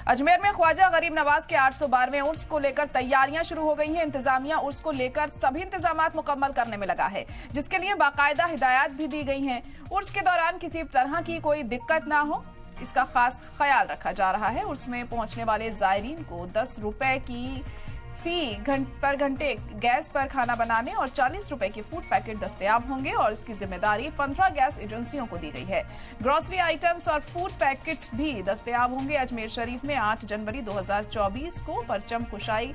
अजमेर में ख्वाजा गरीब नवाज के 812वें उर्स को लेकर तैयारियां शुरू हो गई हैं। इंतजामिया उर्स को लेकर सभी इंतजामात मुकम्मल करने में लगा है, जिसके लिए बाकायदा हिदायत भी दी गई हैं। उर्स के दौरान किसी तरह की कोई दिक्कत ना हो, इसका खास ख्याल रखा जा रहा है। उर्स में पहुंचने वाले जायरीन को 10 रुपए की पर घंटे गैस पर खाना बनाने और 40 रुपए के फूड पैकेट दस्तयाब होंगे और इसकी जिम्मेदारी 15 गैस एजेंसियों को दी गई है। ग्रोसरी आइटम्स और फूड पैकेट्स भी दस्तयाब होंगे। अजमेर शरीफ में 8 जनवरी 2024 को परचम कुशाई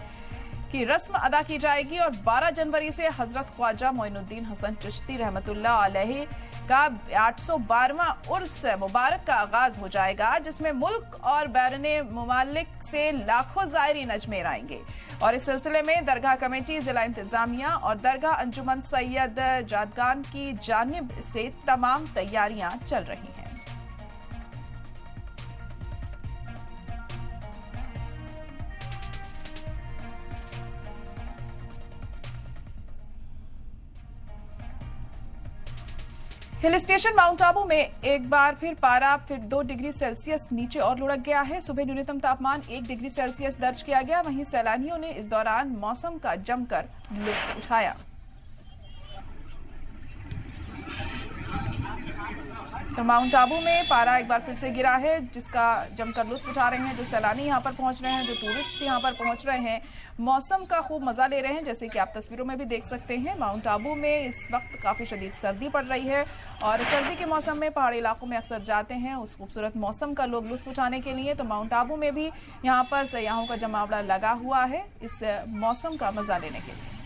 की रस्म अदा की जाएगी और 12 जनवरी से हजरत ख्वाजा मोइनुद्दीन हसन चिश्ती रहमतुल्लाह अलैहि का 812वां उर्स मुबारक का आगाज हो जाएगा, जिसमें मुल्क और बैरने मुमालिक से लाखों जायरीन अजमेर आएंगे। और इस सिलसिले में दरगाह कमेटी, जिला इंतजामिया और दरगाह अंजुमन सैयद जादगान की जानिब से तमाम तैयारियां चल रही हैं। हिल स्टेशन माउंट आबू में एक बार फिर पारा 2 डिग्री सेल्सियस नीचे और लुढ़क गया है। सुबह न्यूनतम तापमान 1 डिग्री सेल्सियस दर्ज किया गया। वहीं सैलानियों ने इस दौरान मौसम का जमकर लुत्फ उठाया। तो माउंट आबू में पारा एक बार फिर से गिरा है, जिसका जमकर लुत्फ उठा रहे हैं जो सैलानी यहाँ पर पहुंच रहे हैं, जो टूरिस्ट यहाँ पर पहुंच रहे हैं, मौसम का खूब मजा ले रहे हैं। जैसे कि आप तस्वीरों में भी देख सकते हैं, माउंट आबू में इस वक्त काफ़ी शदीद सर्दी पड़ रही है और सर्दी के मौसम में पहाड़ी इलाकों में अक्सर जाते हैं उस खूबसूरत मौसम का लोग लुत्फ उठाने के लिए। तो माउंट आबू में भी यहाँ पर सयाहों का जमावड़ा लगा हुआ है इस मौसम का मजा लेने के लिए।